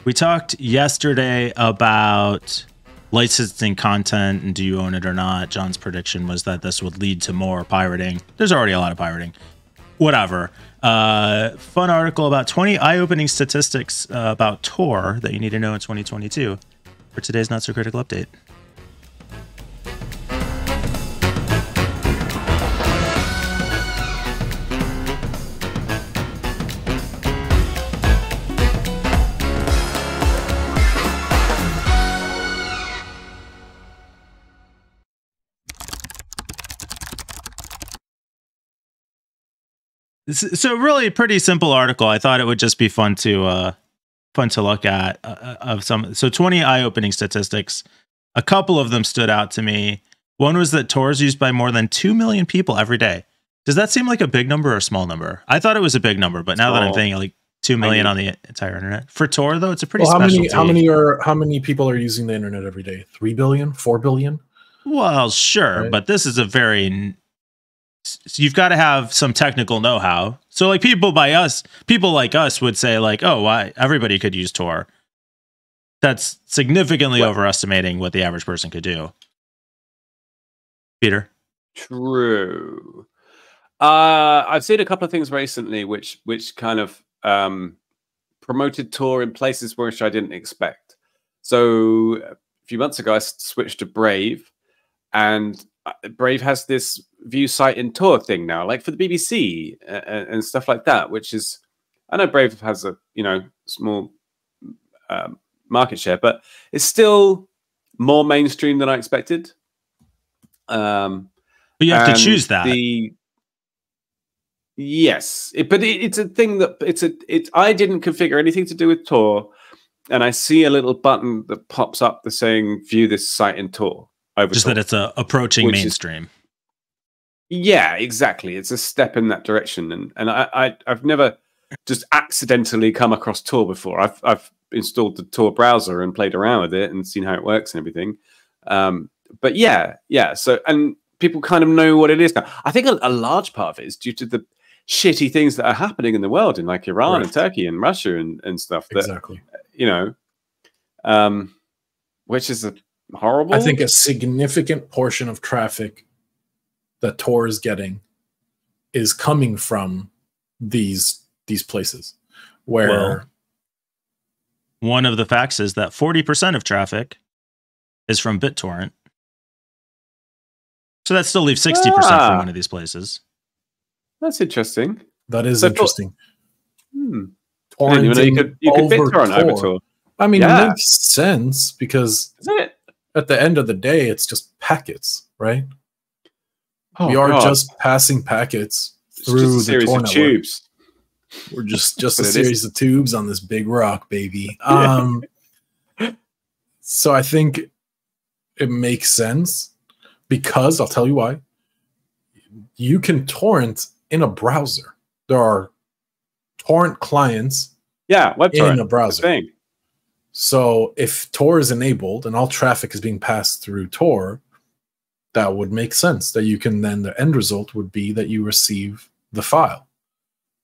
We talked yesterday about licensing content and do you own it or not. John's prediction was that this would lead to more pirating. There's already a lot of pirating. Whatever. Fun article about 20 eye-opening statistics about Tor that you need to know in 2022 for today's Not So Critical update. So really pretty simple article. I thought it would just be fun to look at of some. So 20 eye-opening statistics. A couple of them stood out to me. One was that Tor is used by more than 2 million people every day. Does that seem like a big number or a small number? I thought it was a big number, but now that I'm thinking like 2 million on the entire internet. For Tor though, it's a pretty specialty. How many people are using the internet every day? 3 billion? 4 billion? Well, sure, right. But this is a very... So you've got to have some technical know-how. So like people like us would say like, oh, why everybody could use Tor. That's significantly overestimating what the average person could do. Peter? True. I've seen a couple of things recently which kind of promoted Tor in places which I didn't expect. So a few months ago, I switched to Brave, and Brave has this view site in Tor thing now, like for the BBC and stuff like that, which is, I know Brave has a, small market share, but it's still more mainstream than I expected. But you have to choose that. Yes, it's a thing that I didn't configure anything to do with Tor, and I see a little button that pops up the saying view this site in Tor. Just that it's approaching mainstream. Yeah, exactly. It's a step in that direction, and I've never just accidentally come across Tor before. I've installed the Tor browser and played around with it and seen how it works and everything. But yeah. So and people kind of know what it is now. I think a large part of it is due to the shitty things that are happening in the world, in like Iran and Turkey and Russia and stuff. That, exactly. Which is horrible. I think a significant portion of traffic that Tor is getting is coming from these places where one of the facts is that 40% of traffic is from BitTorrent. So that still leaves 60% from one of these places. That's interesting. That is interesting. Torrent, you could BitTorrent over Tor. I mean, it makes sense because at the end of the day, it's just packets, right? We are just passing packets through the Tor network. Tubes. We're just a series of tubes on this big rock, baby. So I think it makes sense because I'll tell you why. You can torrent in a browser. There are torrent clients web in a browser. So if Tor is enabled and all traffic is being passed through Tor, that would make sense that you can then, the end result would be that you receive the file.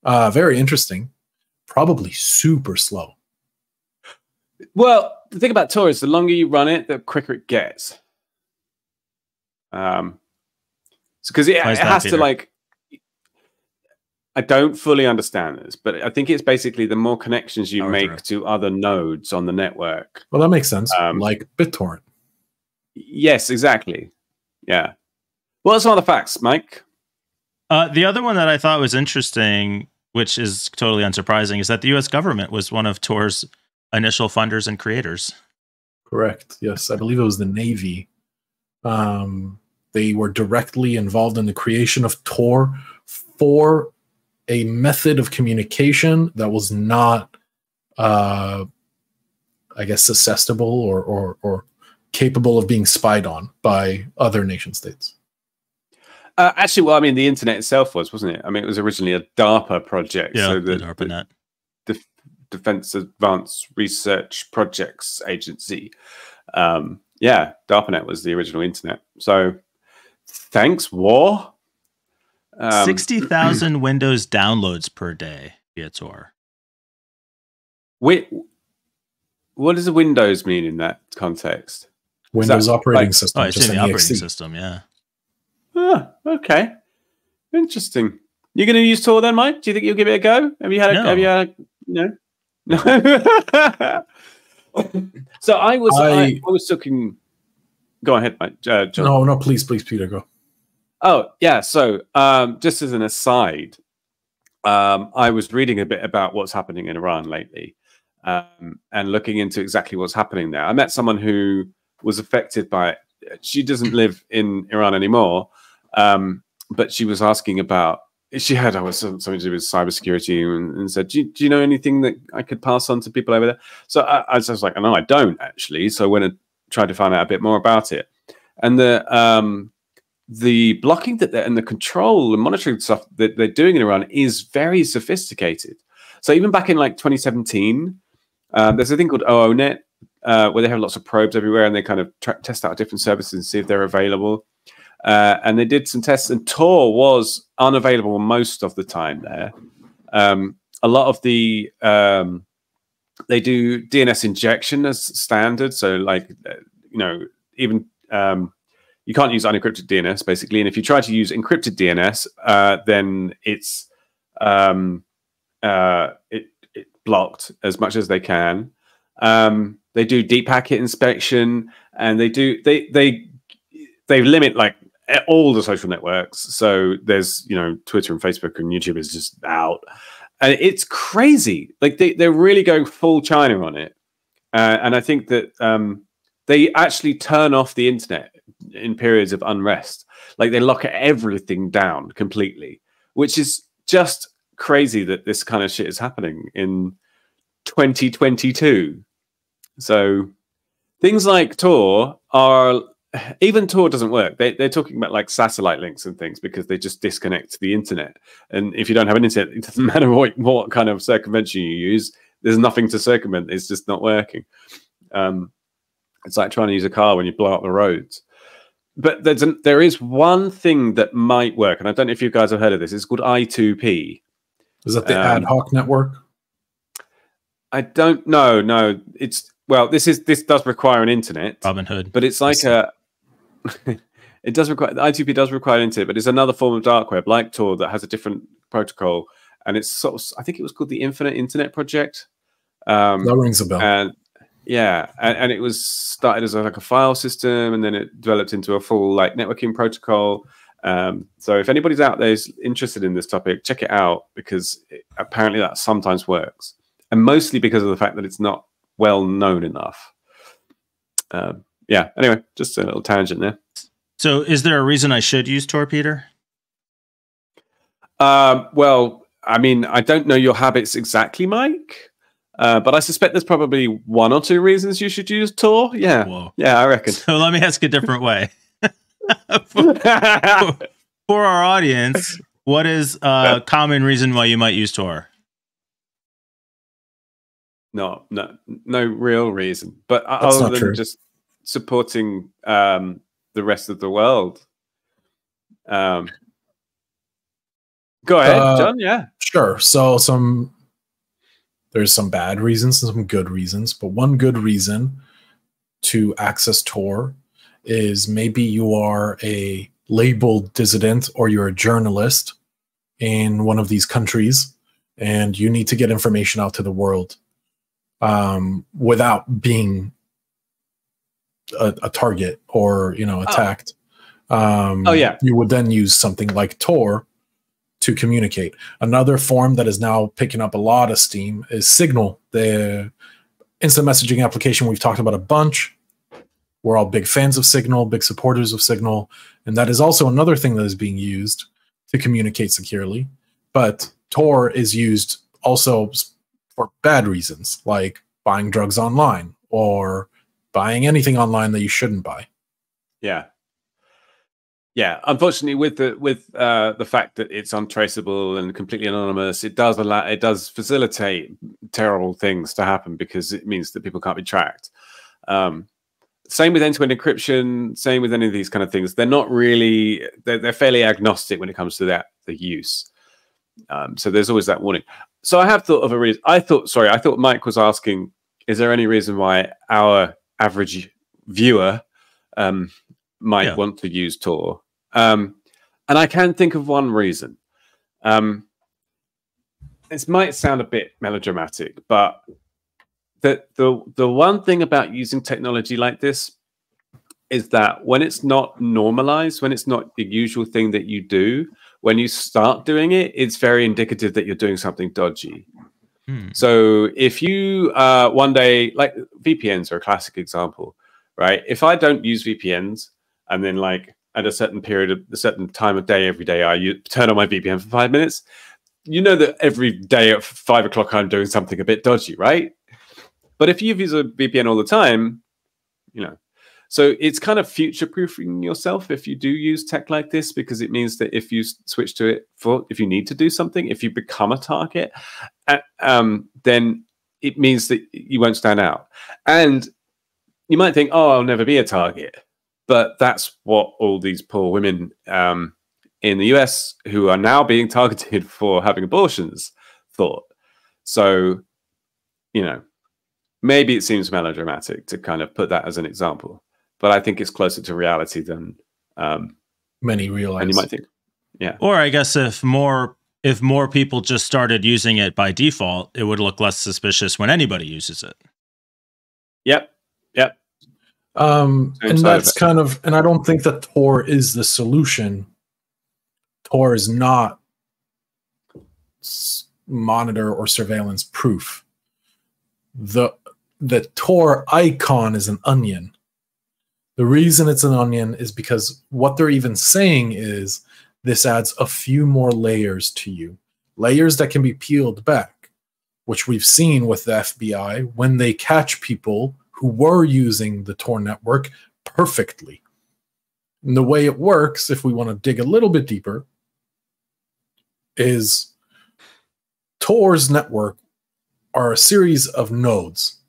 Very interesting. Probably super slow. Well, the thing about Tor is the longer you run it, the quicker it gets. Because it has to like, I don't fully understand this, but I think it's basically the more connections you make to other nodes on the network. Well, that makes sense. Like BitTorrent. Yes, exactly. Yeah. What are some of the facts, Mike? The other one that I thought was interesting, which is totally unsurprising, is that the U.S. government was one of Tor's initial funders and creators. Correct. Yes, I believe it was the Navy. They were directly involved in the creation of Tor for a method of communication that was not, I guess, susceptible or capable of being spied on by other nation states. Actually, well, I mean, the internet itself wasn't it? I mean, it was originally a DARPA project. Yeah, so the DARPANet. Defense Advanced Research Projects Agency. DARPANet was the original internet. So thanks, war. 60,000 Windows downloads per day via Tor. what does the Windows mean in that context? Windows operating system. Oh, it's just in the an operating exe. system, yeah. Ah, okay. Interesting. You're going to use Tor then, Mike? Do you think you'll give it a go? Have you had No. Have you had no? So I was looking. Go ahead, Mike. John. No, please, Peter, go. Oh, yeah. So just as an aside, I was reading a bit about what's happening in Iran lately, and looking into exactly what's happening there. I met someone who was affected by it. She doesn't live in Iran anymore, but she was asking about. She heard I was something to do with cybersecurity and said, do you know anything that I could pass on to people over there? So I was like, no, I don't actually. So I went and tried to find out a bit more about it. And the blocking and the control and monitoring stuff that they're doing in Iran is very sophisticated. So even back in like 2017, there's a thing called OONet, where they have lots of probes everywhere and they kind of test out different services and see if they're available. And they did some tests, and Tor was unavailable most of the time there. A lot of the they do DNS injection as standard, so like even you can't use unencrypted DNS basically, and if you try to use encrypted DNS, then it's it blocked as much as they can. They do deep packet inspection, and they limit like all the social networks. So there's Twitter and Facebook and YouTube is just out, and it's crazy. Like they're really going full China on it, and I think that they actually turn off the internet in periods of unrest. Like they lock everything down completely, which is just crazy that this kind of shit is happening in 2022. So things like Tor are. Even Tor doesn't work. They're talking about like satellite links and things because they just disconnect the internet. And if you don't have an internet, it doesn't matter what kind of circumvention you use. There's nothing to circumvent. It's just not working. It's like trying to use a car when you blow up the roads. But there is one thing that might work, and I don't know if you guys have heard of this. It's called I2P. Is that the ad hoc network? I don't know. No, this does require an internet. Robin Hood, but it's like it does require I2P does require internet, but it's another form of dark web like Tor that has a different protocol, and it's sort of, I think it was called the Infinite Internet Project. That rings a bell. And and it was started as like a file system, and then it developed into a full like networking protocol. So if anybody's out there is interested in this topic, check it out, because apparently that sometimes works, and mostly because of the fact that it's not well known enough. Anyway, just a little tangent there. So is there a reason I should use Tor, Peter? Well, I mean, I don't know your habits exactly, Mike, but I suspect there's probably one or two reasons you should use Tor. Yeah. Whoa. Yeah, I reckon. So let me ask a different way. For our audience, what is a common reason why you might use Tor? No real reason, but other than true. Just supporting the rest of the world. Go ahead, John. Yeah, sure. So there's some bad reasons and some good reasons, but one good reason to access Tor is maybe you are a labeled dissident or you're a journalist in one of these countries and you need to get information out to the world without being a target or attacked. You would then use something like Tor to communicate. Another form that is now picking up a lot of steam is Signal, the instant messaging application we've talked about a bunch. We're all big fans of Signal, big supporters of Signal, and that is also another thing that is being used to communicate securely. But Tor is used also for bad reasons, like buying drugs online or buying anything online that you shouldn't buy. Yeah. Unfortunately, with the fact that it's untraceable and completely anonymous, it does facilitate terrible things to happen because it means that people can't be tracked. Same with end-to-end encryption. Same with any of these kind of things. They're not really. They're fairly agnostic when it comes to the use. So there's always that warning. So I have thought of a reason. I thought Mike was asking, is there any reason why our average viewer might want to use Tor? And I can think of one reason. This might sound a bit melodramatic, but the one thing about using technology like this is that when it's not normalized, when it's not the usual thing that you do, when you start doing it, it's very indicative that you're doing something dodgy. So if you one day, like VPNs are a classic example, right? If I don't use VPNs and then like at a certain period, a certain time of day, every day, I turn on my VPN for 5 minutes, you know that every day at 5 o'clock, I'm doing something a bit dodgy, right? But if you use a VPN all the time, you know, so it's kind of future-proofing yourself if you do use tech like this, because it means that if you switch to it if you need to do something, if you become a target, then it means that you won't stand out. And you might think, oh, I'll never be a target. But that's what all these poor women in the US who are now being targeted for having abortions thought. So, you know, maybe it seems melodramatic to kind of put that as an example. But I think it's closer to reality than many realize. And you might think, yeah. Or I guess if more people just started using it by default, it would look less suspicious when anybody uses it. Yep. And that's kind of, and I don't think that Tor is the solution. Tor is not monitor or surveillance proof. The Tor icon is an onion. The reason it's an onion is because what they're even saying is this adds a few more layers to you. Layers that can be peeled back, which we've seen with the FBI when they catch people who were using the Tor network perfectly. And the way it works, if we want to dig a little bit deeper, is Tor's network are a series of nodes,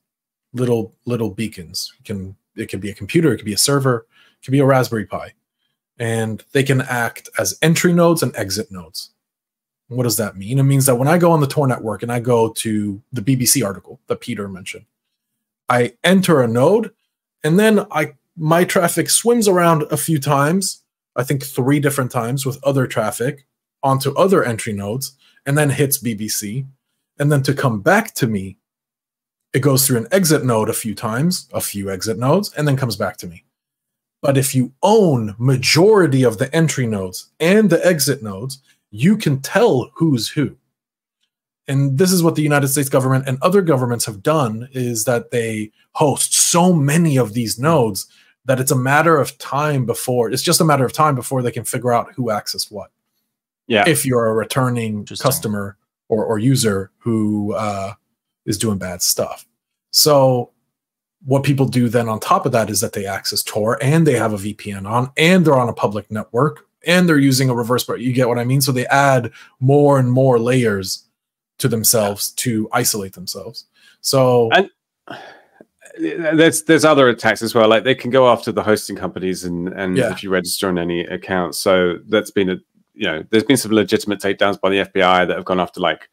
little beacons. It can be a computer, it could be a server, it could be a Raspberry Pi. And they can act as entry nodes and exit nodes. What does that mean? It means that when I go on the Tor network and I go to the BBC article that Peter mentioned, I enter a node and then my traffic swims around a few times, I think 3 different times with other traffic onto other entry nodes, and then hits BBC. And then to come back to me, it goes through an exit node a few times, a few exit nodes, and then comes back to me. But if you own majority of the entry nodes and the exit nodes, you can tell who's who. And this is what the United States government and other governments have done, is that they host so many of these nodes that it's a matter of time before, it's just a matter of time before they can figure out who accessed what. Yeah. If you're a returning customer or user who is doing bad stuff. So what people do then on top of that is that they access Tor and they have a VPN on and they're on a public network and they're using a reverse, but you get what I mean? So they add more and more layers to themselves to isolate themselves. So and there's other attacks as well. Like they can go after the hosting companies and if you register on any account. So that's been there's been some legitimate takedowns by the FBI that have gone after like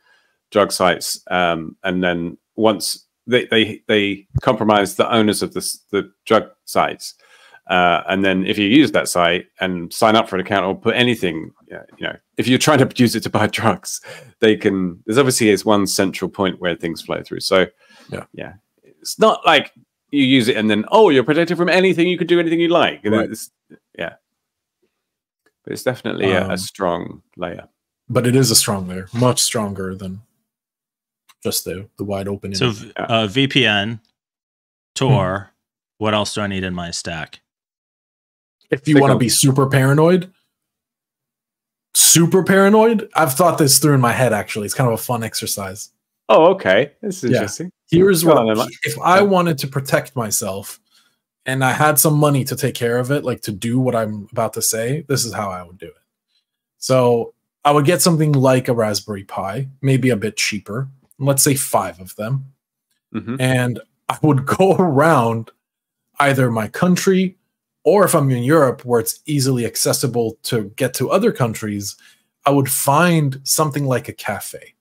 drug sites, and then once they compromise the owners of the drug sites, and then if you use that site and sign up for an account or put anything, if you're trying to use it to buy drugs, they can. There's obviously is one central point where things flow through. So yeah, it's not like you use it and then you're protected from anything. You can do anything you like. Right. But it's definitely a strong layer. But it is a strong layer, much stronger than just the wide open. So VPN, Tor, what else do I need in my stack? If you want to be super paranoid, I've thought this through in my head, actually. It's kind of a fun exercise. Oh, okay. This is interesting. Here's what, if I wanted to protect myself and I had some money to take care of it, like to do what I'm about to say, this is how I would do it. So I would get something like a Raspberry Pi, maybe a bit cheaper. Let's say 5 of them. And I would go around either my country or if I'm in Europe where it's easily accessible to get to other countries, I would find something like a cafe.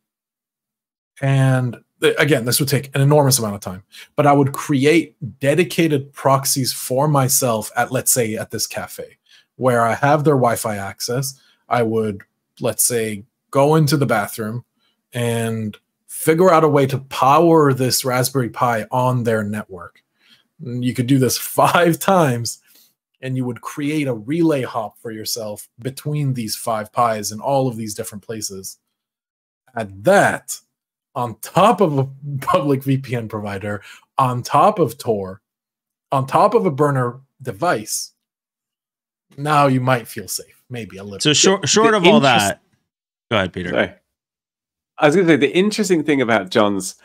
And again, this would take an enormous amount of time, but I would create dedicated proxies for myself at, let's say, at this cafe where I have their Wi-Fi access. I would, let's say, go into the bathroom and figure out a way to power this Raspberry Pi on their network. You could do this 5 times, and you would create a relay hop for yourself between these 5 Pis in all of these different places. Add that on top of a public VPN provider, on top of Tor, on top of a burner device. Now you might feel safe, maybe a little. So short of all that, go ahead, Peter. Sorry. I was going to say, the interesting thing about John's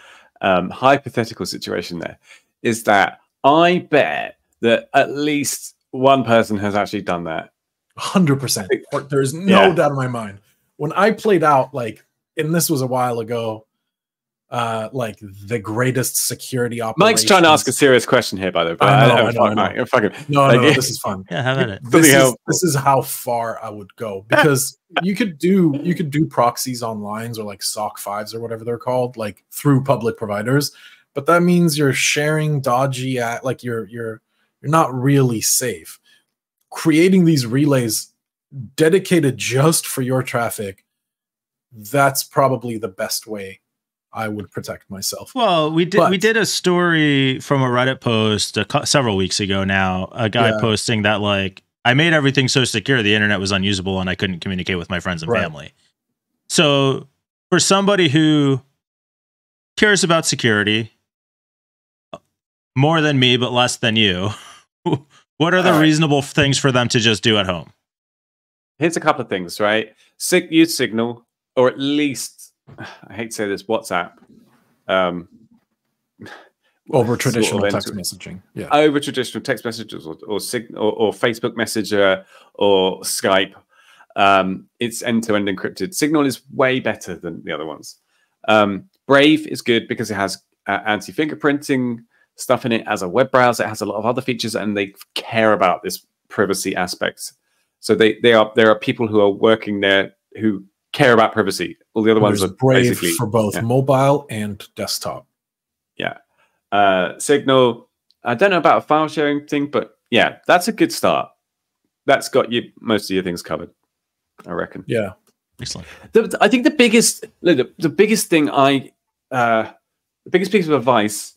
hypothetical situation there is that I bet that at least one person has actually done that. 100%. There's no doubt in my mind. When I played out, like, and this was a while ago, like the greatest security operations. Mike's trying to ask a serious question here, by the way. I know. No, this is fun. Yeah, have at it. This is how far I would go, because you could do proxies on lines, or like SOC 5s or whatever they're called, like through public providers, but that means you're sharing dodgy like you're not really safe. Creating these relays dedicated just for your traffic, that's probably the best way I would protect myself. Well, we did a story from a Reddit post several weeks ago now, a guy posting that, like, I made everything so secure the internet was unusable and I couldn't communicate with my friends and family. So for somebody who cares about security more than me but less than you, what are the reasonable things for them to just do at home? Here's a couple of things, right? Use Signal, or at least, I hate to say this, WhatsApp. Over traditional text messaging. Yeah. Over traditional text messages, or Signal, or Facebook Messenger, or Skype. It's end-to-end encrypted. Signal is way better than the other ones. Brave is good because it has anti-fingerprinting stuff in it. As a web browser, it has a lot of other features, and they care about this privacy aspect. So there are people who are working there who care about privacy. All the other ones are Brave basically for both mobile and desktop. Yeah. Signal, I don't know about a file sharing thing, but yeah, that's a good start. That's got you most of your things covered, I reckon. Yeah. Excellent. I think the biggest thing the biggest piece of advice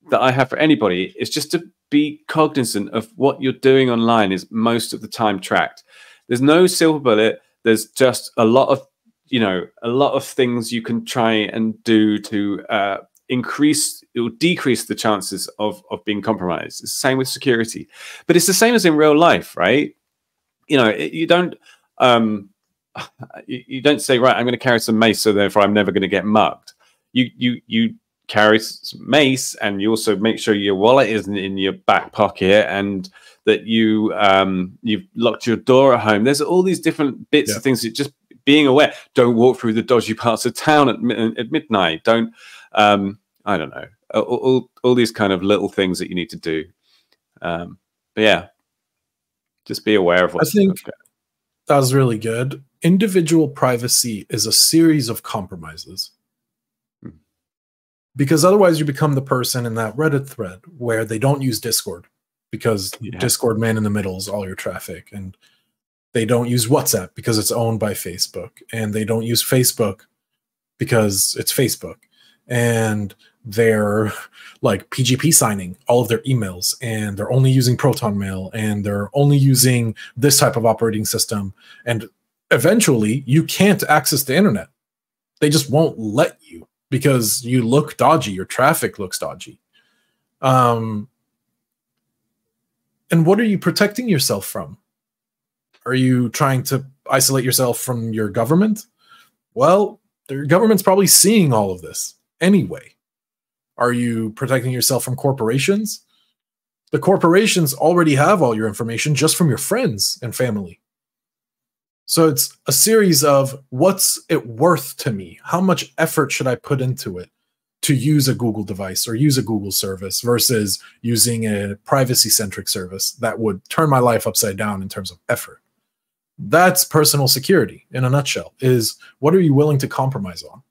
that I have for anybody is just to be cognizant of what you're doing online is most of the time tracked. There's no silver bullet. There's just a lot of things you can try and do to increase or decrease the chances of being compromised. It's the same with security, but it's the same as in real life, right? You don't say, right, I'm going to carry some mace, so therefore I'm never going to get mugged. You carry some mace, and you also make sure your wallet isn't in your back pocket, and that you've locked your door at home. There's all these different bits of things that just being aware. Don't walk through the dodgy parts of town at midnight. Don't, I don't know, all these kind of little things that you need to do. But yeah, just be aware of what I think that was really good. Individual privacy is a series of compromises. Because otherwise you become the person in that Reddit thread where they don't use Discord, because Discord man in the middle is all your traffic, and they don't use WhatsApp because it's owned by Facebook, and they don't use Facebook because it's Facebook, and they're like PGP signing all of their emails, and they're only using Proton Mail, and they're only using this type of operating system, and eventually you can't access the internet. They just won't let you, because you look dodgy, your traffic looks dodgy. And what are you protecting yourself from? Are you trying to isolate yourself from your government? Well, your government's probably seeing all of this anyway. Are you protecting yourself from corporations? The corporations already have all your information just from your friends and family. So it's a series of, what's it worth to me? How much effort should I put into it to use a Google device or use a Google service versus using a privacy-centric service that would turn my life upside down in terms of effort? That's personal security in a nutshell, is what are you willing to compromise on?